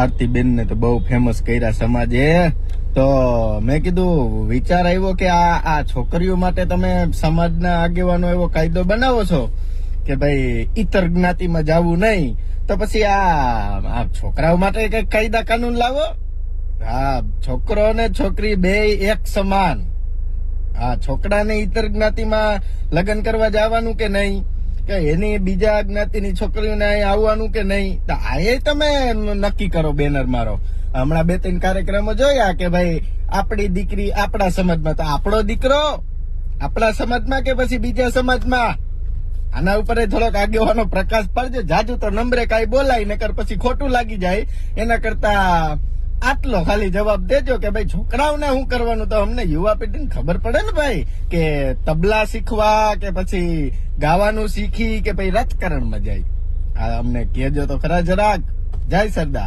આરતીબેન ને તો બહુ ફેમસ કર્યા સમાજે. તો મેં કીધું વિચાર આવ્યો કે આ છોકરીઓ માટે તમે સમાજના આગેવાનો એવો કાયદો બનાવો છો કે ભાઈ ઈતર જ્ઞાતિમાં જવું નહીં, તો પછી આ છોકરાઓ માટે કઈક કાયદા કાનૂન લાવો. હા, છોકરો ને છોકરી બે એક સમાન. હા, છોકરાને ઈતર જ્ઞાતિમાં લગ્ન કરવા જવાનું કે નહીં, કે એની બીજા જ્ઞાતિની છોકરીઓને અહીં આવવાનું કે નહીં, તો આ તમે નક્કી કરો, બેનર મારો. હમણાં 2-3 કાર્યક્રમો જોયા કે ભાઈ આપણી દીકરી આપણા સમાજમાં, તો આપણો દીકરો આપણા સમાજમાં કે પછી બીજા સમાજમાં. આના ઉપર થોડોક આગેવાનો પ્રકાશ પાડજો. જાજુ તો નંબરે કાંઈ બોલાય નકર પછી ખોટું લાગી જાય. એના કરતા આટલો ખાલી જવાબ દેજો કે ભાઈ છોકરાઓને શું કરવાનું, તો અમને યુવા પેઢીને ખબર પડે ને ભાઈ, કે તબલા શીખવા કે પછી ગાવાનું શીખી કે ભાઈ રાજકારણમાં જાય. આ અમને કહેજો તો ખરા જરાક. જય સરદાર.